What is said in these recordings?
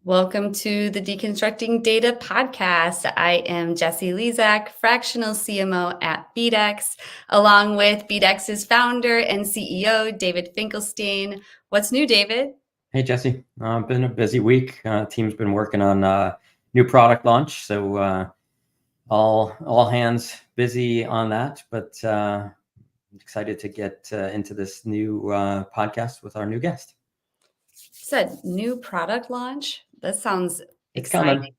Welcome to the Deconstructing Data podcast. I am Jessie Lezak, fractional CMO at BDEX, along with BDEX's founder and CEO, David Finkelstein. What's new, David? Hey, Jesse. Been a busy week. Team's been working on new product launch, so all hands busy on that. But excited to get into this new podcast with our new guest. Said new product launch. That sounds exciting. Coming.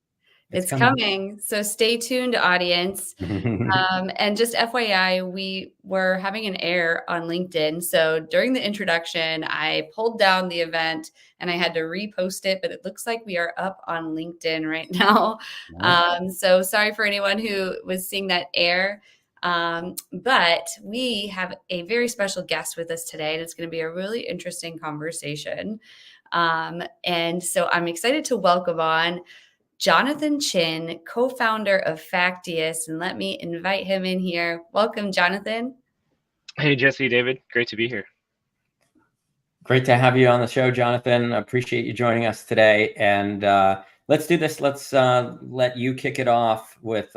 It's coming. So stay tuned, audience. And just FYI, we were having an error on LinkedIn. So during the introduction, I pulled down the event and I had to repost it, but it looks like we are up on LinkedIn right now. So sorry for anyone who was seeing that error. But we have a very special guest with us today, and it's going to be a really interesting conversation. And so I'm excited to welcome on Jonathan Chin, co-founder of Facteus, and let me invite him in here. Welcome, Jonathan. Hey, Jesse, David. Great to be here. Great to have you on the show, Jonathan. Appreciate you joining us today. And let's do this. Let's let you kick it off with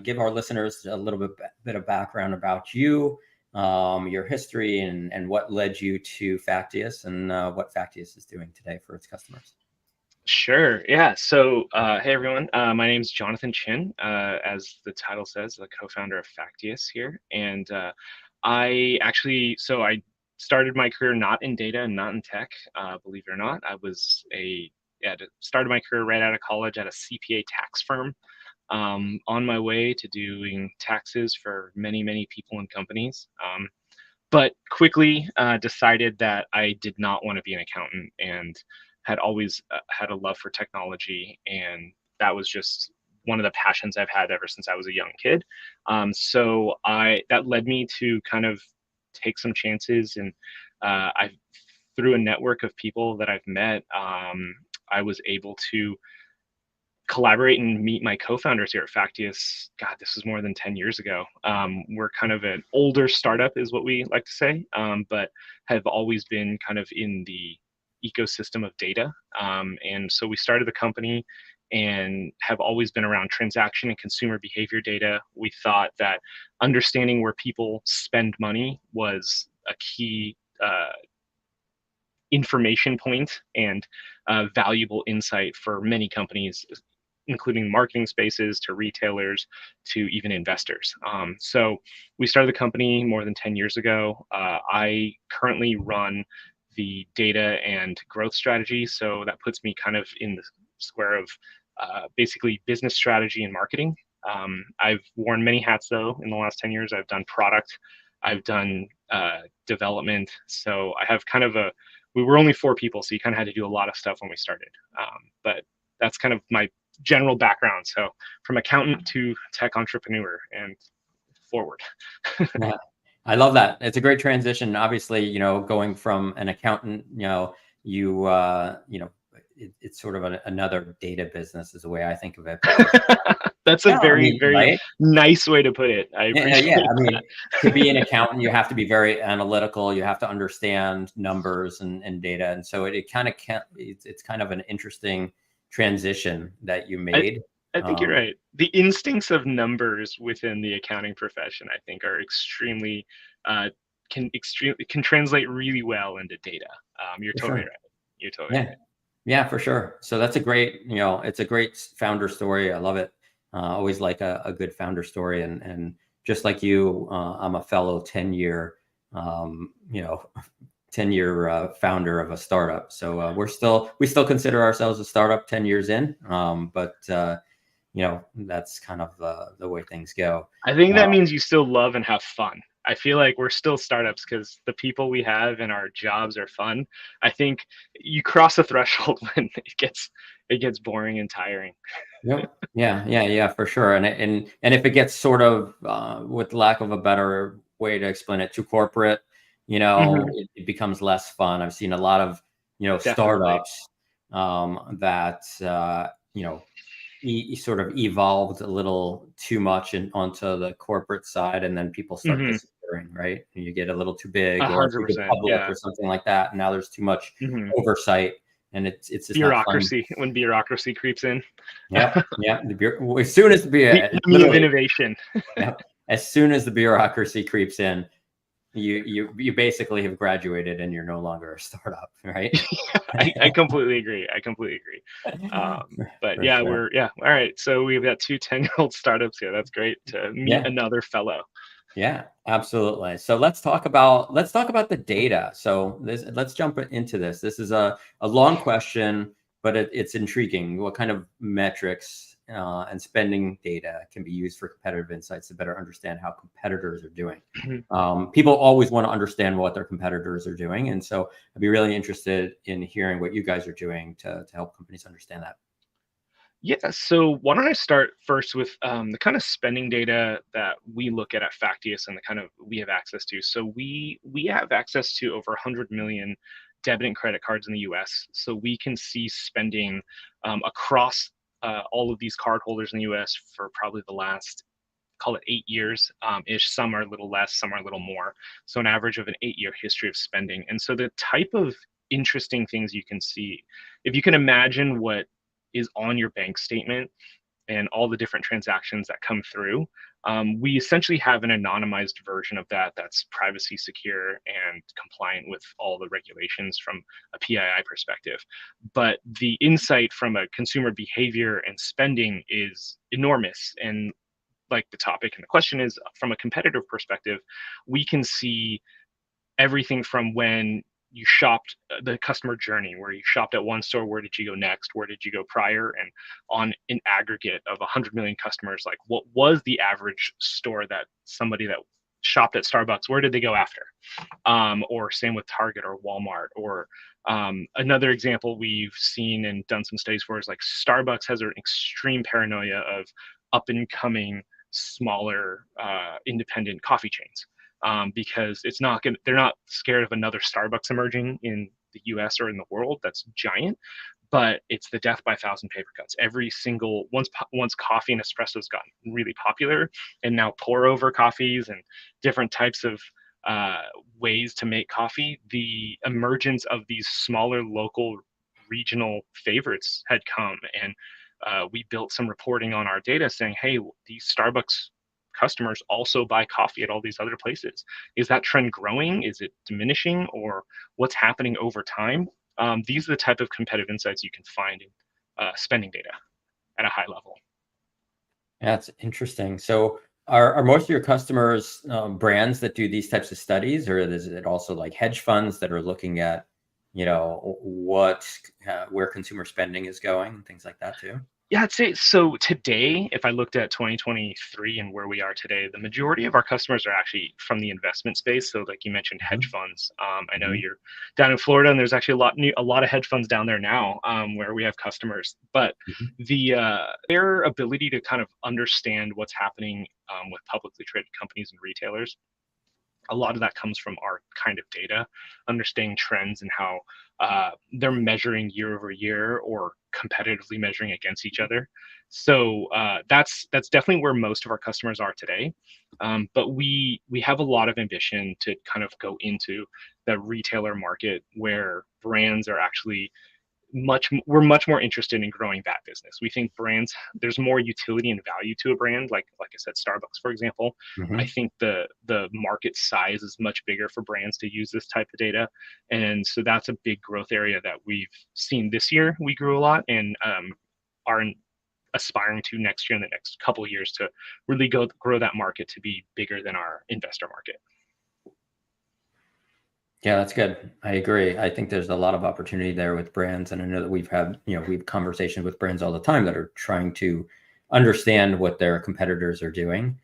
give our listeners a little bit of background about you, your history, and what led you to Facteus, and what Facteus is doing today for its customers. Sure. Yeah. So, hey, everyone. My name's Jonathan Chin, as the title says, the co-founder of Facteus here. And I started my career not in data and not in tech, believe it or not. I started my career right out of college at a CPA tax firm, on my way to doing taxes for many, many people and companies. But quickly decided that I did not want to be an accountant, and had always had a love for technology, and that was just one of the passions I've had ever since I was a young kid. So that led me to kind of take some chances, and through a network of people that I've met, I was able to collaborate and meet my co-founders here at Facteus. God, this was more than 10 years ago. We're kind of an older startup is what we like to say, but have always been kind of in the ecosystem of data. And so we started the company and have always been around transaction and consumer behavior data. We thought that understanding where people spend money was a key information point and valuable insight for many companies, including marketing spaces to retailers to even investors. So we started the company more than 10 years ago. I currently run the data and growth strategy. So that puts me kind of in the square of basically business strategy and marketing. I've worn many hats though in the last 10 years. I've done product, I've done development. So I have kind of we were only 4 people, so you kind of had to do a lot of stuff when we started. But that's kind of my general background. So from accountant to tech entrepreneur and forward. Yeah. I love that. It's a great transition. Obviously, going from an accountant, it's sort of another data business is the way I think of it. That's a very right? nice way to put it. I appreciate I mean, to be an accountant, you have to be very analytical. You have to understand numbers and data. And so it's kind of an interesting transition that you made. I think you're right. The instincts of numbers within the accounting profession, I think, are extremely can translate really well into data. You're totally right. You're totally right. Yeah, for sure. So that's a great, it's a great founder story. I love it. Always like a good founder story, and just like you, I'm a fellow 10-year, 10-year founder of a startup. So we still consider ourselves a startup 10 years in, but that's kind of the way things go. I think that means you still love and have fun. I feel like we're still startups because the people we have and our jobs are fun. I think you cross a threshold when it gets boring and tiring. Yep. Yeah, for sure. And if it gets sort of, with lack of a better way to explain it, too corporate, it becomes less fun. I've seen a lot of, startups that, sort of evolved a little too much onto the corporate side, and then people start disappearing, right? And you get a little too big, or too public, or something like that. And now there's too much oversight and it's just not fun. Bureaucracy, when bureaucracy creeps in. Yeah, yeah. As soon as The enemy of innovation. Yeah, as soon as the bureaucracy creeps in, you basically have graduated and you're no longer a startup, right? I completely agree. But For yeah, sure. all right. So we've got two 10-year-old startups here. That's great to meet another fellow. Yeah, absolutely. So let's talk about the data. So let's jump into this. This is a long question, but it's intriguing. What kind of metrics and spending data can be used for competitive insights to better understand how competitors are doing? People always want to understand what their competitors are doing, and so I'd be really interested in hearing what you guys are doing to help companies understand that. Yeah, so why don't I start first with the kind of spending data that we look at Facteus and the kind of we have access to. So we have access to over 100 million debit and credit cards in the U.S. So we can see spending across all of these cardholders in the U.S. for probably the last, call it 8 years ish. Some are a little less, some are a little more. So an average of an 8-year history of spending. And so the type of interesting things you can see, if you can imagine what is on your bank statement and all the different transactions that come through, we essentially have an anonymized version of that that's privacy secure and compliant with all the regulations from a PII perspective. But the insight from a consumer behavior and spending is enormous. And like the topic and the question is, from a competitive perspective, we can see everything from when you shopped, the customer journey, where you shopped at one store, where did you go next, where did you go prior, and on an aggregate of 100 million customers, like what was the average store that somebody that shopped at Starbucks, where did they go after? Or same with Target or Walmart. Or another example we've seen and done some studies for is like Starbucks has an extreme paranoia of up and coming smaller independent coffee chains. Because they're not scared of another Starbucks emerging in the US or in the world that's giant, but it's the death by 1,000 paper cuts. Every single, once coffee and espresso's gotten really popular, and now pour over coffees and different types of ways to make coffee, the emergence of these smaller local regional favorites had come. And we built some reporting on our data saying, hey, these Starbucks customers also buy coffee at all these other places. Is that trend growing? Is it diminishing? Or what's happening over time? These are the type of competitive insights you can find in spending data at a high level. Yeah, it's interesting. So are most of your customers brands that do these types of studies, or is it also like hedge funds that are looking at, where consumer spending is going and things like that too? Yeah, I'd say so. Today, if I looked at 2023 and where we are today, the majority of our customers are actually from the investment space. So, like you mentioned, hedge funds. I know you're down in Florida, and there's actually a lot of hedge funds down there now, where we have customers. But their ability to kind of understand what's happening with publicly traded companies and retailers, a lot of that comes from our kind of data, understanding trends and how they're measuring year over year or competitively measuring against each other. So that's definitely where most of our customers are today. But we have a lot of ambition to kind of go into the retailer market where brands are actually we're much more interested in growing that business. We think brands, there's more utility and value to a brand, like I said, Starbucks, for example. I think the market size is much bigger for brands to use this type of data. And so that's a big growth area that we've seen this year. We grew a lot and are aspiring to next year and the next couple of years to really grow that market to be bigger than our investor market. Yeah, that's good. I agree. I think there's a lot of opportunity there with brands. And I know that we've conversations with brands all the time that are trying to understand what their competitors are doing,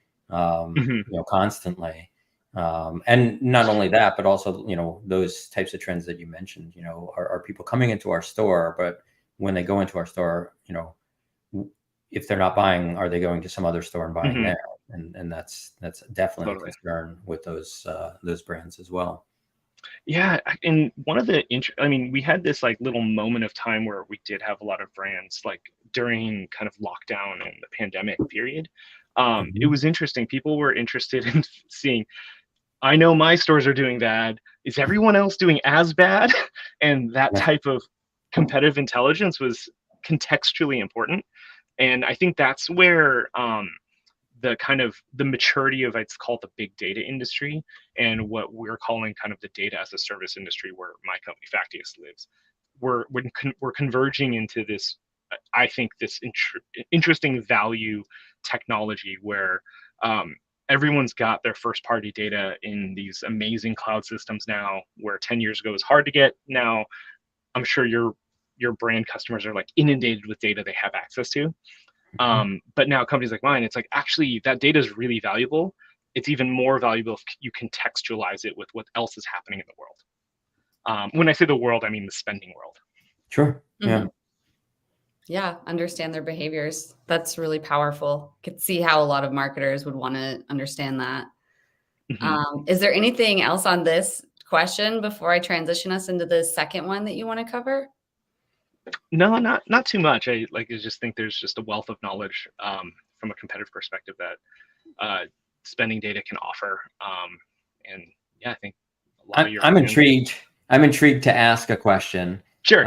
constantly. And not only that, but also, those types of trends that you mentioned, are people coming into our store, but when they go into our store, if they're not buying, are they going to some other store and buying there? And that's definitely a concern with those brands as well. Yeah, and one of we had this like little moment of time where we did have a lot of brands like during kind of lockdown and the pandemic period. It was interesting. People were interested in seeing, I know my stores are doing bad. Is everyone else doing as bad? And that type of competitive intelligence was contextually important. And I think that's where the maturity of, it's called the big data industry, and what we're calling kind of the data as a service industry, where my company Facteus lives. We're converging into this, I think, this interesting value technology where everyone's got their first party data in these amazing cloud systems now, where 10 years ago was hard to get. Now I'm sure your brand customers are like inundated with data they have access to. But now companies like mine, it's like, actually that data is really valuable. It's even more valuable if you contextualize it with what else is happening in the world. When I say the world, I mean the spending world. Sure. Yeah. Yeah, understand their behaviors. That's really powerful. Could see how a lot of marketers would want to understand that. Is there anything else on this question before I transition us into the second one that you want to cover? No, not too much. I just think there's just a wealth of knowledge from a competitive perspective that spending data can offer. And yeah, I think a lot of your I'm intrigued. I'm intrigued to ask a question. Sure.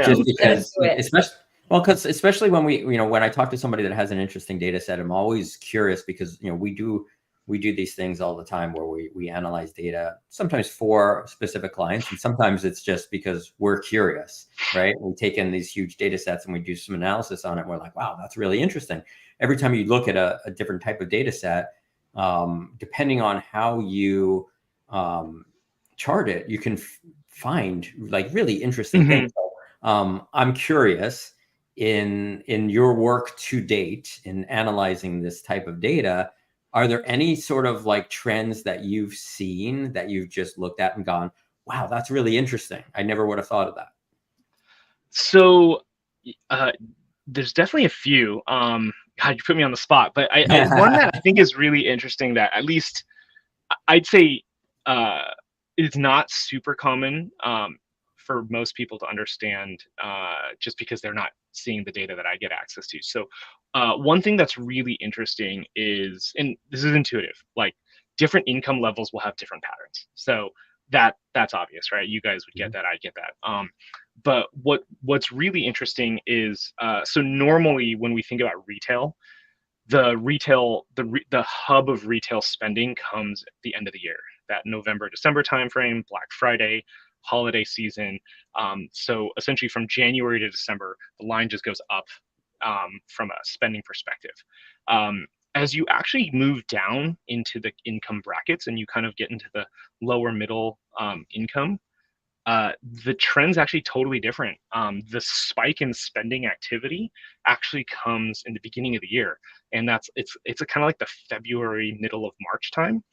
Just because, especially when when I talk to somebody that has an interesting data set, I'm always curious, because we do these things all the time where we analyze data, sometimes for specific clients, and sometimes it's just because we're curious, right? We take in these huge data sets and we do some analysis on it. And we're like, wow, that's really interesting. Every time you look at a different type of data set, depending on how you chart it, you can find like really interesting things. So, I'm curious, in your work to date in analyzing this type of data, are there any sort of like trends that you've seen that you've just looked at and gone, wow, that's really interesting, I never would have thought of that? So there's definitely a few. God, you put me on the spot, but one that I think is really interesting, that at least I'd say it's not super common for most people to understand, just because they're not seeing the data that I get access to. So one thing that's really interesting is, and this is intuitive, like different income levels will have different patterns. So that's obvious, right? You guys would get that, I get that. But what's really interesting is, so normally when we think about retail, the hub of retail spending comes at the end of the year, that November, December timeframe, Black Friday, holiday season. So essentially from January to December, the line just goes up from a spending perspective. As you actually move down into the income brackets and you kind of get into the lower middle income, the trend's actually totally different. The spike in spending activity actually comes in the beginning of the year, and it's a kind of like the February, middle of March time.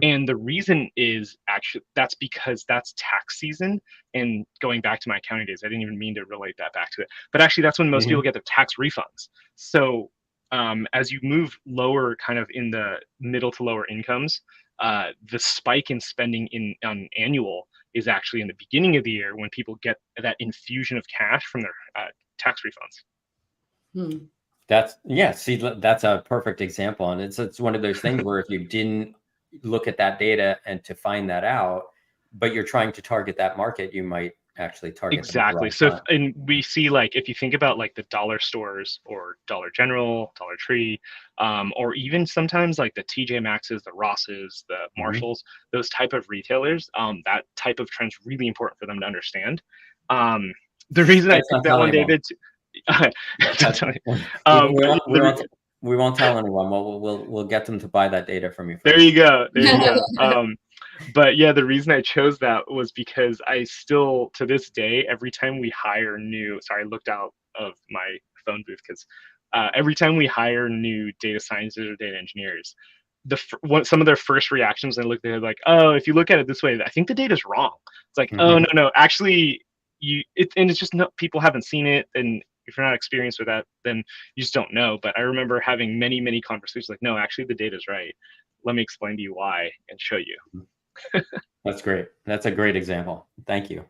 And the reason is actually that's because that's tax season. And going back to my accounting days, I didn't even mean to relate that back to it, but actually that's when most people get their tax refunds. So as you move lower, kind of in the middle to lower incomes, the spike in spending on annual is actually in the beginning of the year, when people get that infusion of cash from their tax refunds. See, that's a perfect example. And it's one of those things where if you didn't look at that data and to find that out, but you're trying to target that market, you might actually target exactly. So and we see, like, if you think about like the dollar stores or Dollar General, Dollar Tree, or even sometimes like the TJ Maxx's, the Ross's, the Marshalls, those type of retailers, that type of trend's really important for them to understand. The reason I picked that one, David, we won't tell anyone. We'll get them to buy that data from you first. There you go. But yeah, the reason I chose that was because I still, to this day, every time we hire I looked out of my phone booth, because every time we hire new data scientists or data engineers, some of their first reactions, I look at it like, oh, if you look at it this way, I think the data's wrong. It's like, oh, no, actually, and it's just people haven't seen it, and if you're not experienced with that, then you just don't know. But I remember having many, many conversations like, no, actually the data's right. Let me explain to you why and show you. That's great. That's a great example. Thank you.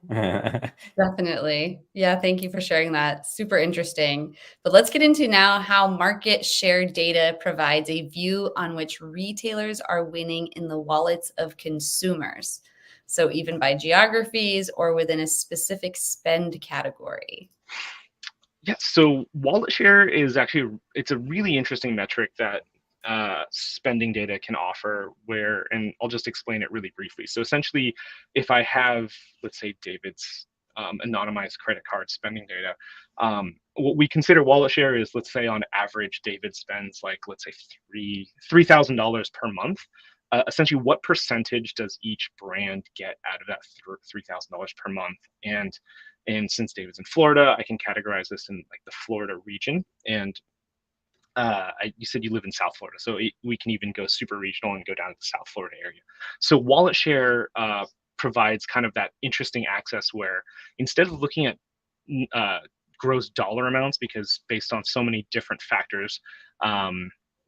Definitely. Yeah, thank you for sharing that. Super interesting. But let's get into now how market share data provides a view on which retailers are winning in the wallets of consumers. So even by geographies or within a specific spend category. Yeah, so wallet share is actually, it's a really interesting metric that spending data can offer where, and I'll just explain it really briefly. So essentially, if I have, let's say, David's anonymized credit card spending data, what we consider wallet share is, let's say on average, David spends like, let's say $3,000 per month. Essentially, what percentage does each brand get out of that $3,000 per month? And since David's in Florida, I can categorize this in like the Florida region. And you said you live in South Florida, so we can even go super regional and go down to the South Florida area. So wallet share provides kind of that interesting access where instead of looking at gross dollar amounts, because based on so many different factors,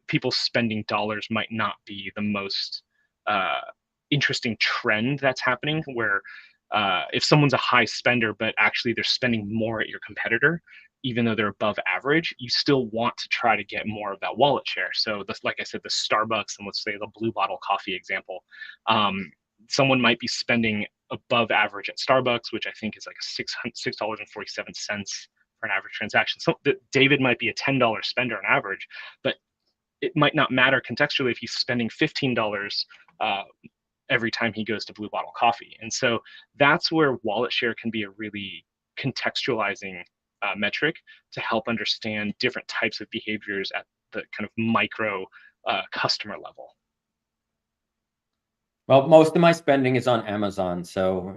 people spending dollars might not be the most interesting trend that's happening, where if someone's a high spender, but actually they're spending more at your competitor, even though they're above average, you still want to try to get more of that wallet share. So this, like I said, the Starbucks and let's say the Blue Bottle coffee example, someone might be spending above average at Starbucks, which I think is like $6.47 for an average transaction. So David might be a $10 spender on average, but it might not matter contextually if he's spending $15 every time he goes to Blue Bottle Coffee. And so that's where wallet share can be a really contextualizing metric to help understand different types of behaviors at the kind of micro customer level. Well, most of my spending is on Amazon, so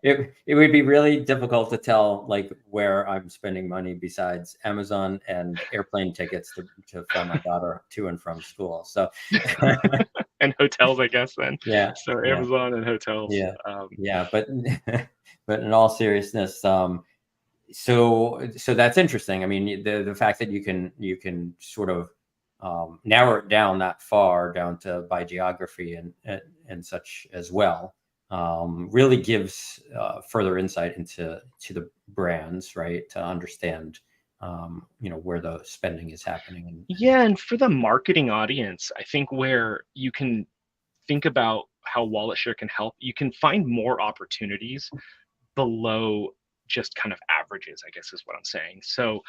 it would be really difficult to tell like where I'm spending money besides Amazon and airplane tickets to fly my daughter to and from school. So and hotels, I guess then. Yeah. So Amazon and hotels. Yeah. But in all seriousness, so that's interesting. I mean, the fact that you can sort of narrow it down that far down to by geography and such as well, really gives further insight into the brands, right? To understand, where the spending is happening. Yeah, and for the marketing audience, I think where you can think about how wallet share can help, you can find more opportunities below just kind of averages, I guess is what I'm saying. So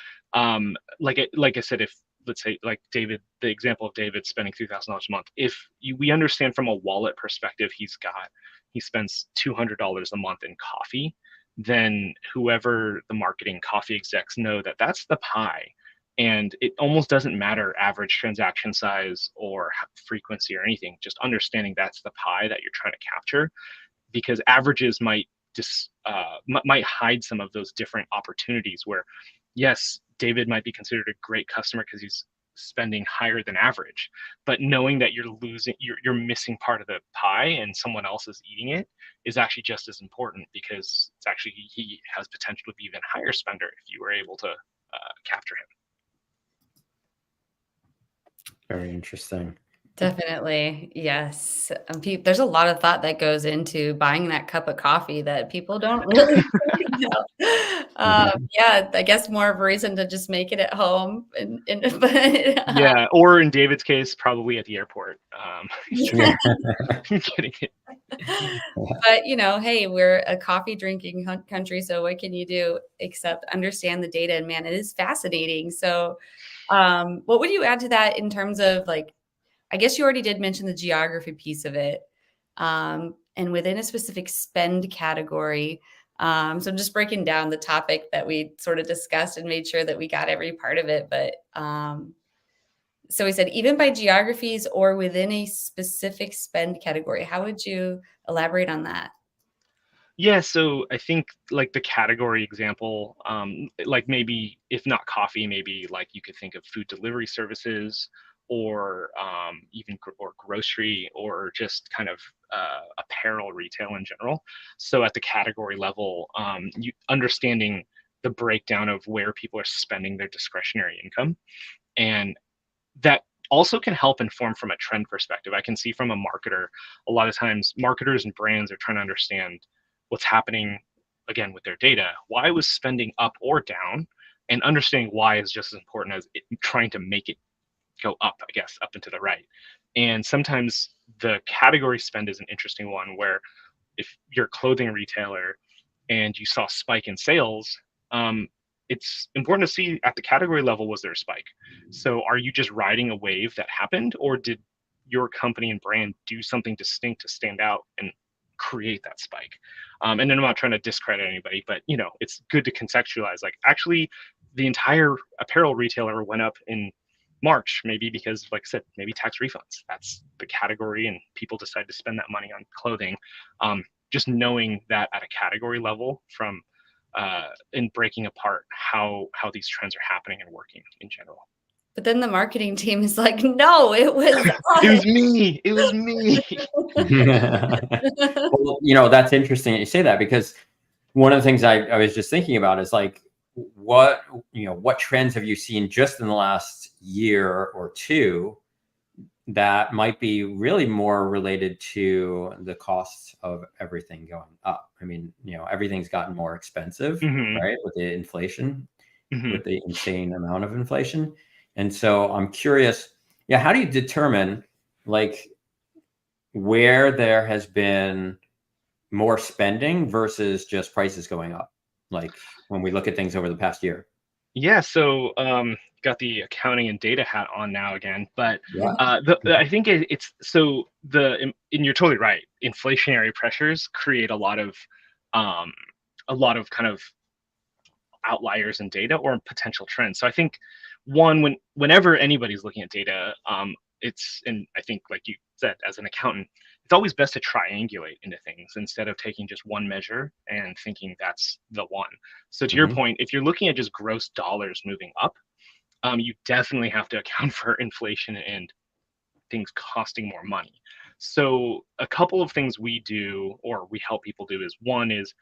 like I said, if let's say like David, the example of David spending $3,000 a month, if we understand from a wallet perspective, he spends $200 a month in coffee, then whoever the marketing coffee execs know that that's the pie. And it almost doesn't matter average transaction size or frequency or anything, just understanding that's the pie that you're trying to capture, because averages might hide some of those different opportunities where, yes, David might be considered a great customer because he's spending higher than average, but knowing that you're missing part of the pie and someone else is eating it is actually just as important, because it's actually, he has potential to be even higher spender if you were able to capture him. Very interesting. Definitely. Yes. There's a lot of thought that goes into buying that cup of coffee that people don't really know. Yeah, I guess more of a reason to just make it at home. Yeah, or in David's case, probably at the airport. Getting it. But, hey, we're a coffee drinking country, so what can you do except understand the data? And man, it is fascinating. So what would you add to that in terms of like, I guess you already did mention the geography piece of it, and within a specific spend category. So I'm just breaking down the topic that we sort of discussed and made sure that we got every part of it. But so we said, even by geographies or within a specific spend category. How would you elaborate on that? Yeah, so I think like the category example, like maybe if not coffee, maybe like you could think of food delivery services, or or grocery, or just kind of apparel retail in general. So at the category level, you understanding the breakdown of where people are spending their discretionary income, and that also can help inform from a trend perspective. I can see from a marketer, a lot of times marketers and brands are trying to understand what's happening again with their data, why was spending up or down, and understanding why is just as important as trying to make it go up, I guess, up and to the right. And sometimes the category spend is an interesting one, where if you're a clothing retailer and you saw a spike in sales, it's important to see at the category level, was there a spike? So are you just riding a wave that happened, or did your company and brand do something distinct to stand out and create that spike? And then I'm not trying to discredit anybody, but it's good to contextualize. Like, actually, the entire apparel retailer went up in March, maybe because, like I said, maybe tax refunds. That's the category, and people decide to spend that money on clothing. Just knowing that at a category level, from in breaking apart how these trends are happening and working in general. But then the marketing team is like, no, it was it was me. It was me. Well, that's interesting that you say that, because one of the things I was just thinking about is like, what trends have you seen just in the last year or two that might be really more related to the cost of everything going up? I mean, everything's gotten more expensive, right? With the inflation, with the insane amount of inflation. And so I'm curious, how do you determine like where there has been more spending versus just prices going up? Like when we look at things over the past year. Yeah. So got the accounting and data hat on now again, but I think it's so and you're totally right. Inflationary pressures create a lot of kind of outliers in data or potential trends. So I think whenever anybody's looking at data, and I think, like you said, as an accountant, it's always best to triangulate into things instead of taking just one measure and thinking that's the one. So to your point, if you're looking at just gross dollars moving up, you definitely have to account for inflation and things costing more money. So a couple of things we do, or we help people do, is one is,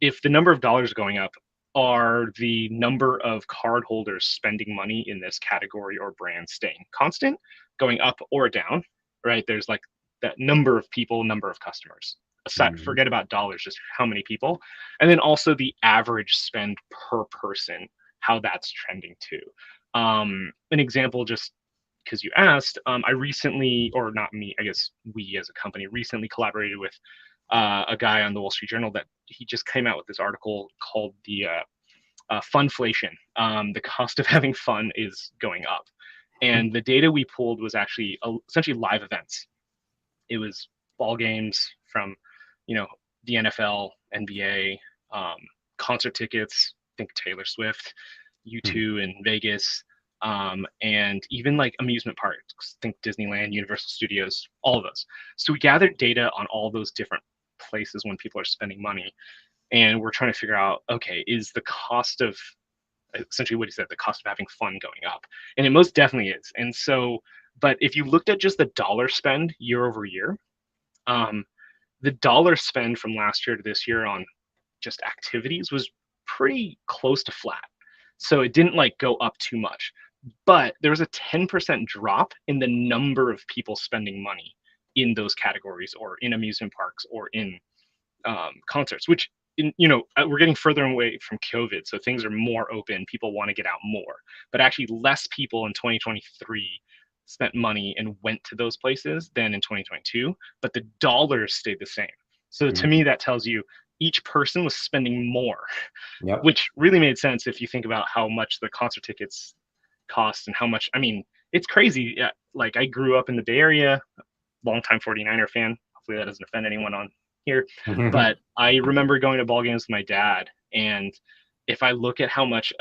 if the number of dollars going up, are the number of cardholders spending money in this category or brand staying constant, going up or down, right? There's like that number of people, number of customers. Aside, forget about dollars, just how many people. And then also the average spend per person, how that's trending too. An example, just because you asked, I recently, or not me, I guess we as a company recently collaborated with a guy on the Wall Street Journal that he just came out with this article called the funflation. The cost of having fun is going up. And the data we pulled was actually essentially live events. It was ball games from, the NFL, NBA, concert tickets, think Taylor Swift, U2 in Vegas, and even like amusement parks, think Disneyland, Universal Studios, all of those. So we gathered data on all those different places when people are spending money, and we're trying to figure out, okay, is the cost of, essentially what he said, the cost of having fun going up? And it most definitely is. And so, but if you looked at just the dollar spend year over year, the dollar spend from last year to this year on just activities was pretty close to flat. So it didn't like go up too much, but there was a 10% drop in the number of people spending money in those categories, or in amusement parks, or in concerts, which, we're getting further away from COVID, so things are more open. People want to get out more, but actually less people in 2023 spent money and went to those places than in 2022, but the dollars stayed the same. So to me, that tells you each person was spending more, which really made sense if you think about how much the concert tickets cost and how much, I mean, it's crazy. Yeah, like I grew up in the Bay Area, longtime 49er fan. Hopefully that doesn't offend anyone on here, but I remember going to ball games with my dad, and if I look at how much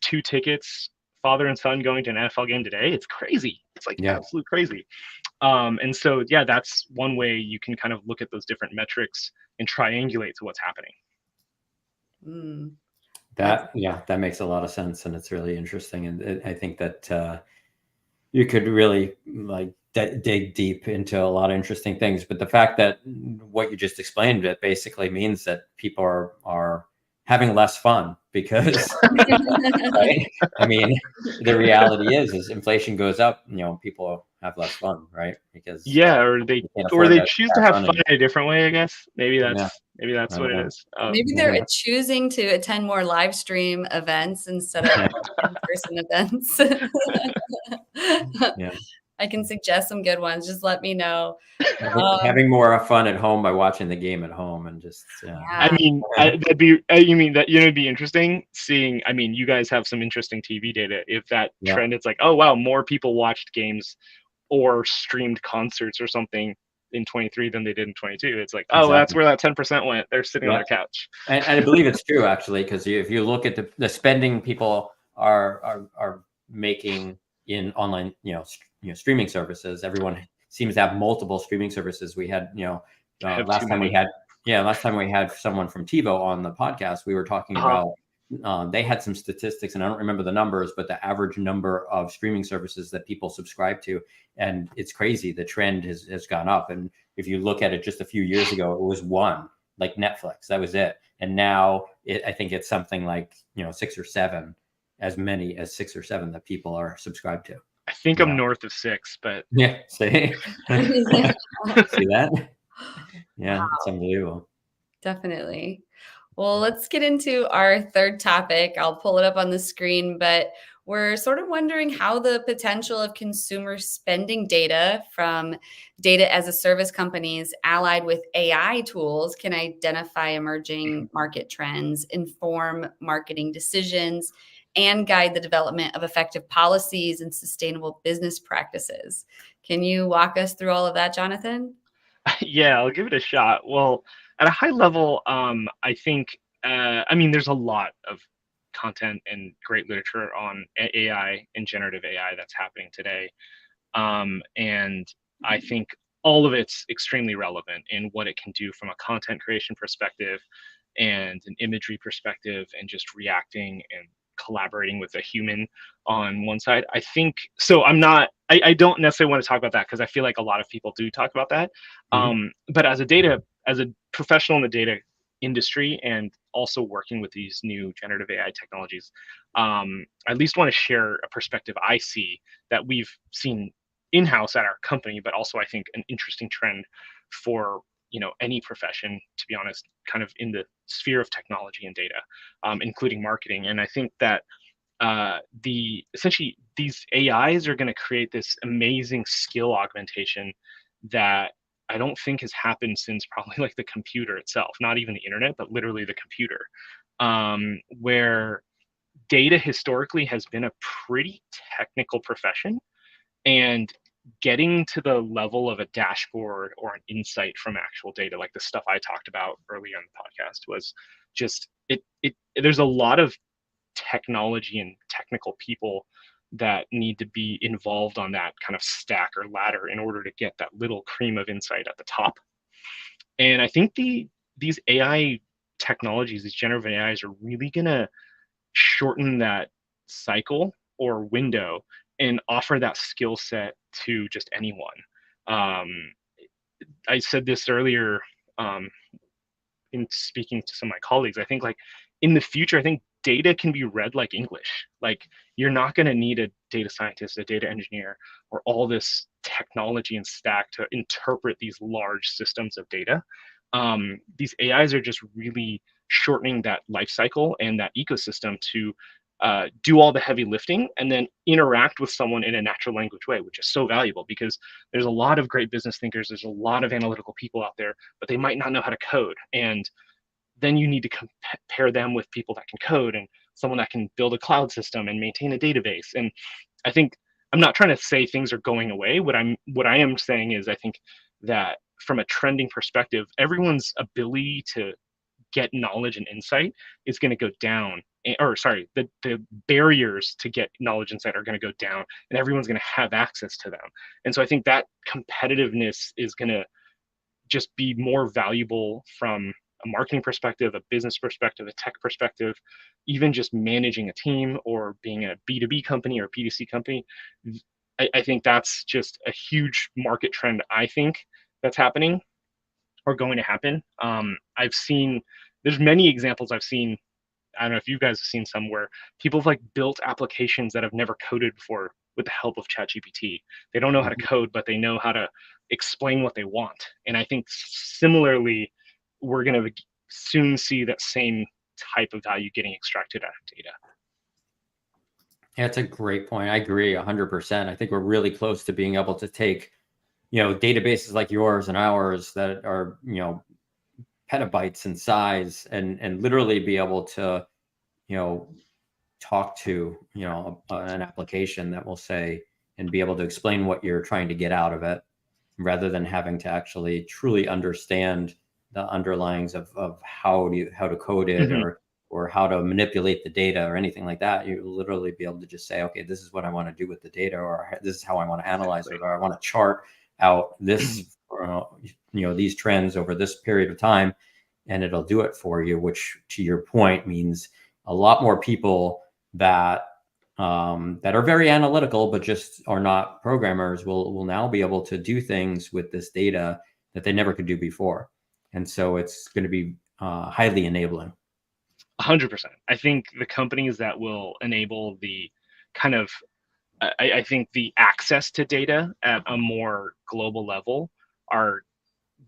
2 tickets, father and son going to an NFL game today, it's crazy. It's like absolute crazy. And so, that's one way you can kind of look at those different metrics and triangulate to what's happening. That makes a lot of sense, and it's really interesting. And I think that you could really like dig deep into a lot of interesting things. But the fact that what you just explained, it basically means that people are having less fun because, right? I mean, the reality is inflation goes up, people have less fun, right? Because or they choose to have fun in a different way, I guess. Maybe that's what it is. Maybe they're choosing to attend more live stream events instead of in-person events. I can suggest some good ones. Just let me know. Having more fun at home by watching the game at home and just I Yeah. mean, that'd be, you mean that, it'd be interesting seeing, I mean, you guys have some interesting TV data. If that yeah. trend, it's like, oh, wow, more people watched games or streamed concerts or something in 23 than they did in 22. It's like, oh, that's Exactly. where that 10% went. They're sitting on Yeah. their couch. And I believe it's true, actually, because if you look at the spending people are making in online, streaming services, everyone seems to have multiple streaming services. We had, I have last too time we many. had someone from TiVo on the podcast, we were talking about they had some statistics, and I don't remember the numbers, but the average number of streaming services that people subscribe to, and it's crazy. The trend has gone up, and if you look at it just a few years ago, it was one, like Netflix, that was it. And now I think it's something like 6 or 7, as many as 6 or 7 that people are subscribed to. I think I'm north of 6, but yeah, see, Yeah. see that? Yeah, Wow. it's unbelievable. Definitely. Well, let's get into our third topic. I'll pull it up on the screen, but we're sort of wondering how the potential of consumer spending data from data as a service companies allied with AI tools can identify emerging market trends, inform marketing decisions, and guide the development of effective policies and sustainable business practices. Can you walk us through all of that, Jonathan? yeah, I'll give it a shot. Well, at a high level, I think, I mean, there's a lot of content and great literature on AI and generative AI that's happening today. And I think all of it's extremely relevant in what it can do from a content creation perspective and an imagery perspective and just reacting and collaborating with a human on one side. I think so. I don't necessarily want to talk about that because I feel like a lot of people do talk about that. But as a professional in the data industry and also working with these new generative AI technologies, I at least want to share a perspective I see that we've seen in-house at our company, but also I think an interesting trend for any profession, to be honest, kind of in the sphere of technology and data, including marketing. And I think that essentially these AIs are going to create this amazing skill augmentation that I don't think has happened since probably like the computer itself, not even the internet, but literally the computer, where data historically has been a pretty technical profession, and getting to the level of a dashboard or an insight from actual data, like the stuff I talked about earlier in the podcast, was just it there's a lot of technology and technical people that need to be involved on that kind of stack or ladder in order to get that little cream of insight at the top. And I think these AI technologies, these generative AIs, are really going to shorten that cycle or window and offer that skill set to just anyone. Um, I said this earlier in speaking to some of my colleagues. I think like in the future, I think data can be read like English. Like you're not going to need a data scientist, a data engineer, or all this technology and stack to interpret these large systems of data. These AIs are just really shortening that life cycle and that ecosystem to do all the heavy lifting and then interact with someone in a natural language way, which is so valuable because there's a lot of great business thinkers, there's a lot of analytical people out there, but they might not know how to code. And then you need to compare them with people that can code and someone that can build a cloud system and maintain a database. And I think I'm not trying to say things are going away. What I am saying is I think that from a trending perspective, everyone's ability to get knowledge and insight is going to go down, or sorry, the barriers to get knowledge and insight are going to go down, and everyone's going to have access to them. And so I think that competitiveness is going to just be more valuable from a marketing perspective, a business perspective, a tech perspective, even just managing a team or being a B2B company or a B2C company. I think that's just a huge market trend, I think, that's happening or going to happen. I've seen, there's many examples I've seen. I don't know if you guys have seen some where people have like built applications that have never coded before with the help of ChatGPT. They don't know how to code, but they know how to explain what they want. And I think similarly, we're going to soon see that same type of value getting extracted out of data. That's a great point. I agree 100%. I think we're really close to being able to take, databases like yours and ours that are, petabytes in size, and literally be able to, you know, talk to, an application that will say and be able to explain what you're trying to get out of it, rather than having to actually truly understand the underlyings of how to code it, Hmm. or how to manipulate the data or anything like that. You literally be able to just say, okay, this is what I want to do with the data, or this is how I want to analyze it, or I want to chart out this, these trends over this period of time, and it'll do it for you. Which, to your point, means a lot more people that are very analytical but just are not programmers will now be able to do things with this data that they never could do before, and so it's going to be highly enabling. 100%. I think the companies that will enable the kind of, I think the access to data at a more global level are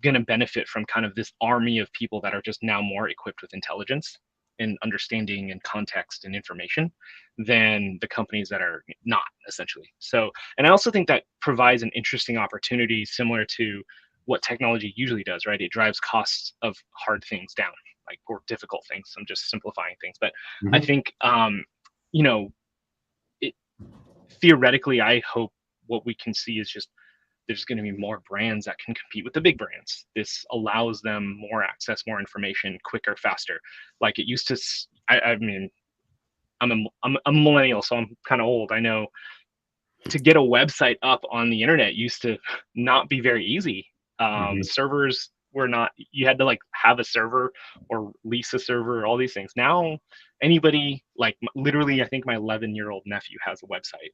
going to benefit from kind of this army of people that are just now more equipped with intelligence and understanding and context and information than the companies that are not, essentially. So, and I also think that provides an interesting opportunity similar to what technology usually does, right? It drives costs of hard things down, like, or difficult things. I'm just simplifying things, but I Mm-hmm. think you know it, theoretically, I hope what we can see is just there's going to be more brands that can compete with the big brands. This allows them more access, more information, quicker, faster. Like it used to. I mean, I'm a millennial, so I'm kind of old. I know to get a website up on the internet used to not be very easy. Mm-hmm. Servers were not. You had to like have a server or lease a server. All these things. Now anybody, like literally, I think my 11-year-old nephew has a website,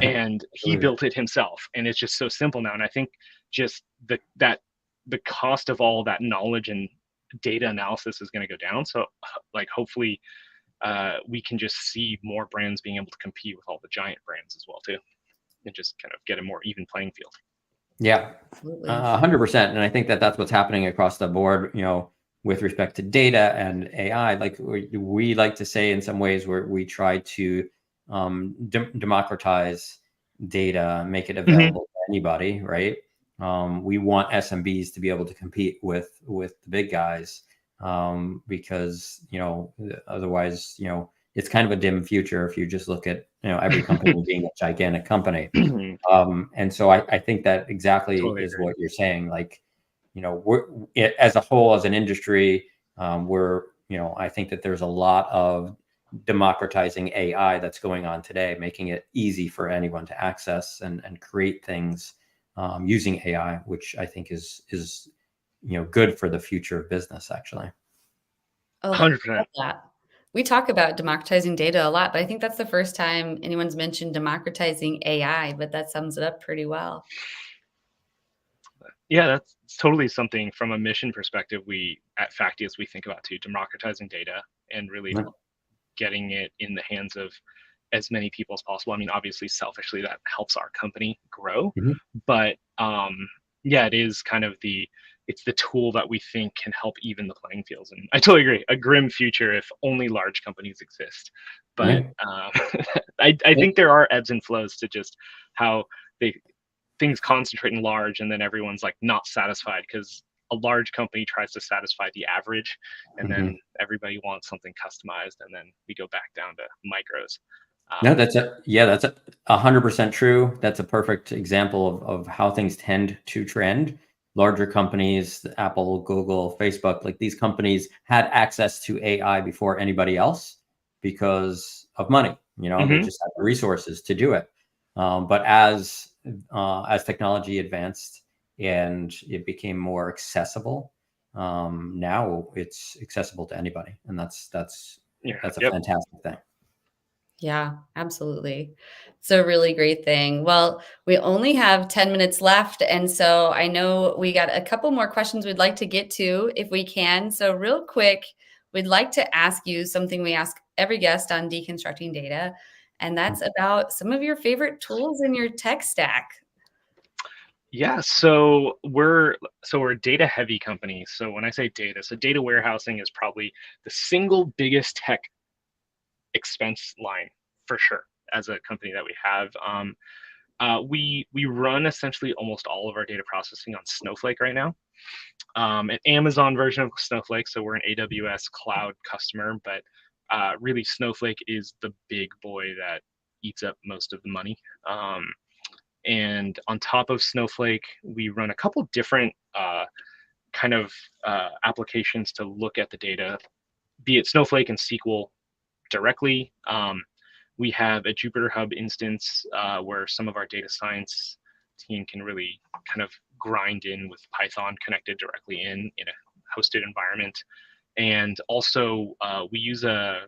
and I he believe it. built it himself, and it's just so simple now. And I think just the cost of all that knowledge and data analysis is going to go down. So like hopefully we can just see more brands being able to compete with all the giant brands as well too, and just kind of get a more even playing field. Yeah, Absolutely. 100%. And I think that that's what's happening across the board, with respect to data and AI. Like we like to say in some ways, where we try to democratize data, make it Hmm. available to anybody, right? We want SMBs to be able to compete with the big guys, because otherwise, it's kind of a dim future if you just look at every company being a gigantic company. And so I think that exactly Totally is agree. what you're saying. Like, as a whole, as an industry, I think that there's a lot of democratizing AI that's going on today, making it easy for anyone to access and create things using AI, which I think is good for the future of business, actually. Oh, I 100%. love that. We talk about democratizing data a lot, but I think that's the first time anyone's mentioned democratizing AI, but that sums it up pretty well. Yeah, that's totally something from a mission perspective. We at Facteus we think about too, democratizing data and really getting it in the hands of as many people as possible. I mean, obviously, selfishly, that helps our company grow, Mhm. but yeah, it is kind of it's the tool that we think can help even the playing fields. And I totally agree. A grim future if only large companies exist. But Yeah. I think there are ebbs and flows to just how they things concentrate in large, and then everyone's like not satisfied because a large company tries to satisfy the average, and Mhm. then everybody wants something customized, and then we go back down to micros. No, Um, that's 100% true. That's a perfect example of how things tend to trend. Larger companies, Apple, Google, Facebook, like these companies had access to AI before anybody else because of money. They mhm. just had the resources to do it. But as technology advanced and it became more accessible, now it's accessible to anybody, and Yeah. that's a Yep. fantastic thing. Yeah, absolutely. It's a really great thing. Well, we only have 10 minutes left. And so I know we got a couple more questions we'd like to get to if we can. So, real quick, we'd like to ask you something we ask every guest on Deconstructing Data, and that's about some of your favorite tools in your tech stack. Yeah. So we're a data heavy company. So when I say data, so data warehousing is probably the single biggest tech expense line for sure as a company that we have. We run essentially almost all of our data processing on Snowflake right now. An Amazon version of Snowflake, so we're an AWS cloud customer, but really Snowflake is the big boy that eats up most of the money. And on top of Snowflake, we run a couple different kind of applications to look at the data, be it Snowflake and SQL directly. We have a Jupyter Hub instance where some of our data science team can really kind of grind in with Python connected directly in a hosted environment. And also we use a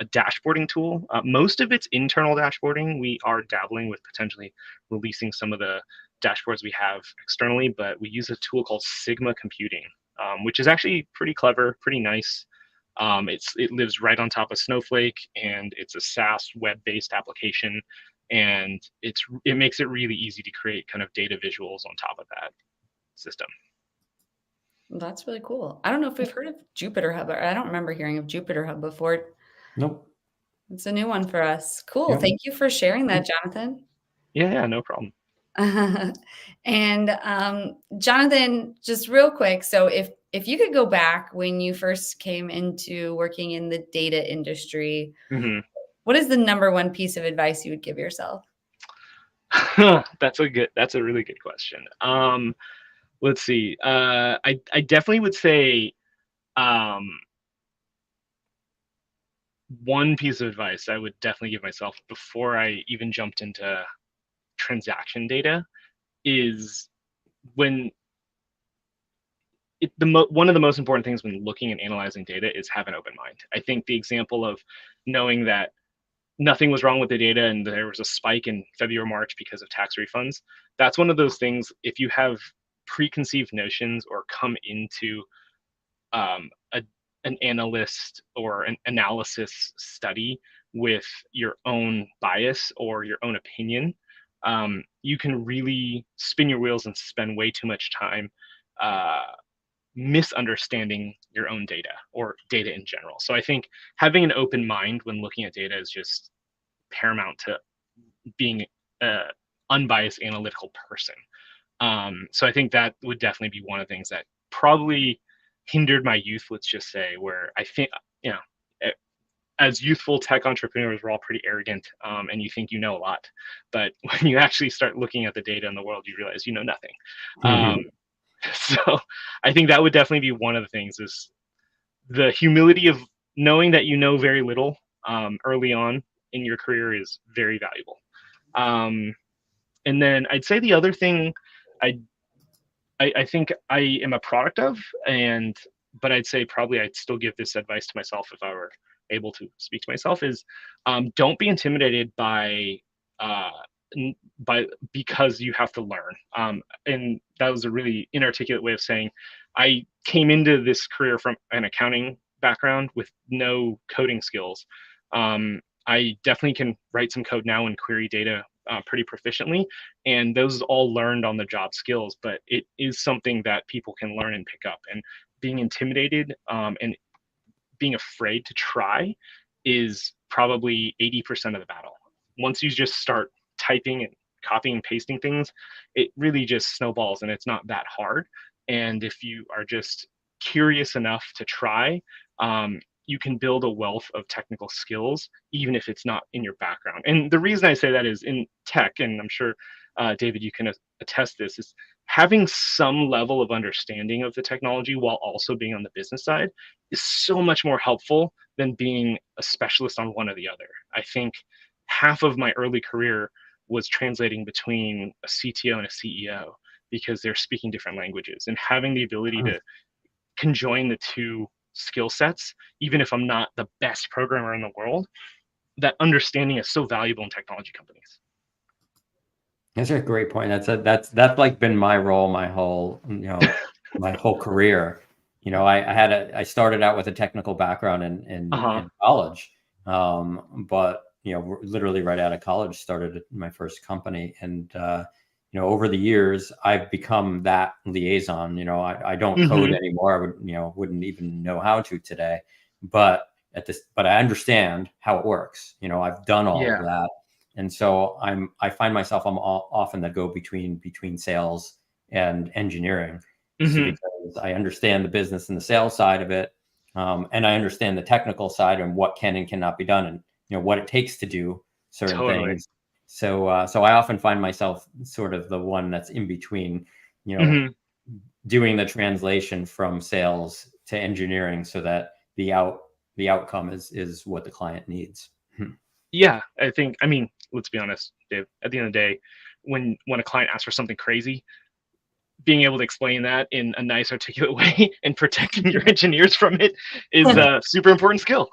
dashboarding tool. Most of it's internal dashboarding. We are dabbling with potentially releasing some of the dashboards we have externally, but we use a tool called Sigma Computing, which is actually pretty clever, pretty nice. It lives right on top of Snowflake, and it's a SaaS web-based application, and it makes it really easy to create kind of data visuals on top of that system. That's really cool. I don't know if we've heard of Jupyter Hub. I don't remember hearing of Jupyter Hub before. Nope. It's a new one for us. Cool. Yep. Thank you for sharing that, Jonathan. Yeah, no problem. And Jonathan, just real quick, so if you could go back when you first came into working in the data industry, what is the number one piece of advice you would give yourself? That's a really good question. Let's see. I definitely would say one piece of advice I would definitely give myself before I even jumped into transaction data is when one of the most important things when looking and analyzing data is have an open mind. I think the example of knowing that nothing was wrong with the data and there was a spike in February, March because of tax refunds, that's one of those things, if you have preconceived notions or come into an analyst or an analysis study with your own bias or your own opinion, you can really spin your wheels and spend way too much time misunderstanding your own data or data in general. So I think having an open mind when looking at data is just paramount to being an unbiased analytical person. So I think that would definitely be one of the things that probably hindered my youth, let's just say, where I think, as youthful tech entrepreneurs, we're all pretty arrogant, and you think you know a lot. But when you actually start looking at the data in the world, you realize you know nothing. So I think that would definitely be one of the things, is the humility of knowing that you know very little early on in your career is very valuable. And then I'd say the other thing I think I am a product of, but I'd say probably I'd still give this advice to myself if I were able to speak to myself, is don't be intimidated by because you have to learn. And that was a really inarticulate way of saying I came into this career from an accounting background with no coding skills. I definitely can write some code now and query data pretty proficiently, and those all learned on the job skills, but it is something that people can learn and pick up. And being intimidated and being afraid to try is probably 80% of the battle. Once you just start typing and copying and pasting things, it really just snowballs, and it's not that hard. And if you are just curious enough to try, you can build a wealth of technical skills, even if it's not in your background. And the reason I say that is in tech, and I'm sure, David, you can attest this, is having some level of understanding of the technology while also being on the business side is so much more helpful than being a specialist on one or the other. I think half of my early career was translating between a CTO and a CEO because they're speaking different languages, and having the ability to conjoin the two skill sets, even if I'm not the best programmer in the world, that understanding is so valuable in technology companies. That's a great point. That's like been my role my whole my whole career. I started out with a technical background in college, but literally right out of college started my first company, and over the years I've become that liaison. I don't code anymore. I wouldn't even know how to today, but at this, but I understand how it works. You know, I've done all of Yeah. that. And so I find myself, I'm often the go between sales and engineering, because I understand the business and the sales side of it. And I understand the technical side and what can and cannot be done, and, you know, what it takes to do certain things. So I often find myself sort of the one that's in between, you know, doing the translation from sales to engineering so that the outcome is what the client needs. Yeah, I mean, let's be honest, Dave, at the end of the day, when a client asks for something crazy, being able to explain that in a nice, articulate way and protecting your engineers from it is a super important skill.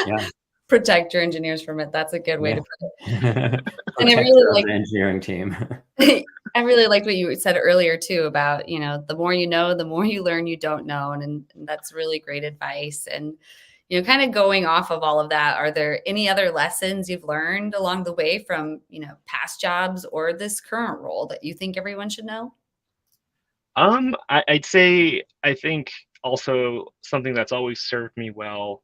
Yeah. Protect your engineers from it. That's a good way to put it. And I really like the engineering team. I really liked what you said earlier too about, you know, the more you know, the more you learn you don't know. And that's really great advice. And, you know, kind of going off of all of that, are there any other lessons you've learned along the way from, you know, past jobs or this current role that you think everyone should know? I'd say, I think also something that's always served me well,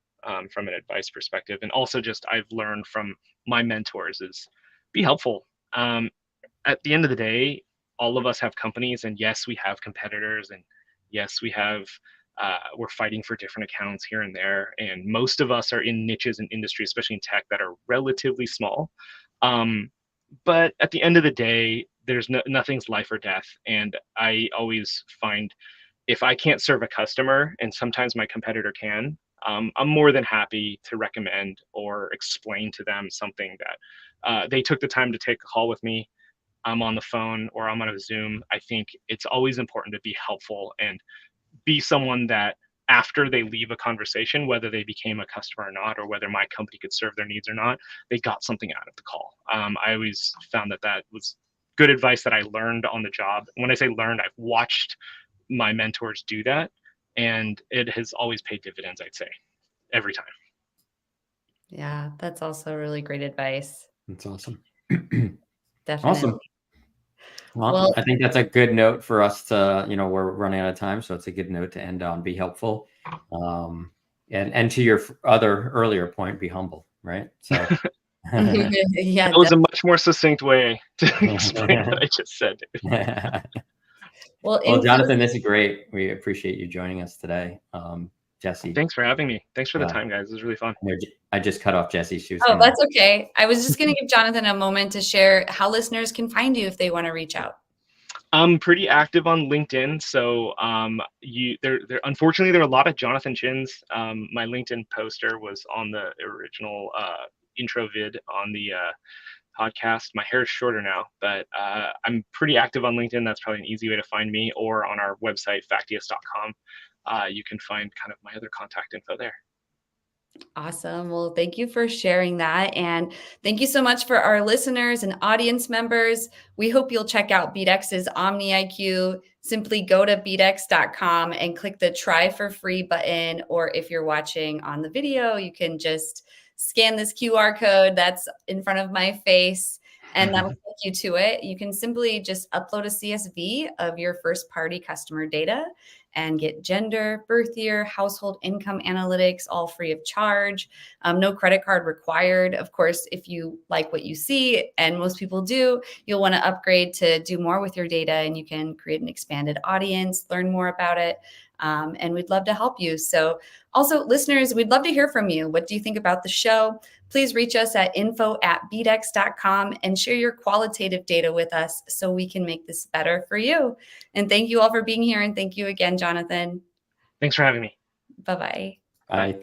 from an advice perspective, and also just I've learned from my mentors, is be helpful. At the end of the day, all of us have companies, and yes, we have competitors, and yes, we're fighting for different accounts here and there, and most of us are in niches and industries, especially in tech, that are relatively small. But at the end of the day, nothing's life or death, and I always find, if I can't serve a customer, and sometimes my competitor can, I'm more than happy to recommend or explain to them something that they took the time to take a call with me. I'm on the phone or I'm on a Zoom. I think it's always important to be helpful and be someone that, after they leave a conversation, whether they became a customer or not, or whether my company could serve their needs or not, they got something out of the call. I always found that was good advice that I learned on the job. When I say learned, I've watched my mentors do that, and it has always paid dividends, I'd say, every time. Yeah, that's also really great advice. That's awesome. Definitely. Awesome. Well, I think that's a good note for us to, you know, we're running out of time, so it's a good note to end on. Be helpful. And to your other earlier point, be humble, right? So yeah, that was a much more succinct way to explain what I just said. Well, Jonathan, this is great. We appreciate you joining us today. Jesse. Thanks for having me. Thanks for the time, guys. It was really fun. I just cut off Jesse. Oh, that's okay. I was just going to give Jonathan a moment to share how listeners can find you if they want to reach out. I'm pretty active on LinkedIn, so unfortunately there are a lot of Jonathan Chins. My LinkedIn poster was on the original intro vid on the podcast. My hair is shorter now, but I'm pretty active on LinkedIn. That's probably an easy way to find me, or on our website, Facteus.com. You can find kind of my other contact info there. Awesome. Well, thank you for sharing that. And thank you so much for our listeners and audience members. We hope you'll check out BeatX's Omni IQ. Simply go to beatx.com and click the try for free button. Or if you're watching on the video, you can just scan this QR code that's in front of my face, and that will take you to it. You can simply just upload a CSV of your first party customer data and get gender, birth year, household income analytics, all free of charge. No credit card required. Of course, if you like what you see, and most people do, you'll want to upgrade to do more with your data, and you can create an expanded audience, learn more about it. And we'd love to help you. So also, listeners, we'd love to hear from you. What do you think about the show? Please reach us at info@beatx.com and share your qualitative data with us so we can make this better for you. And thank you all for being here. And thank you again, Jonathan. Thanks for having me. Bye-bye. Bye.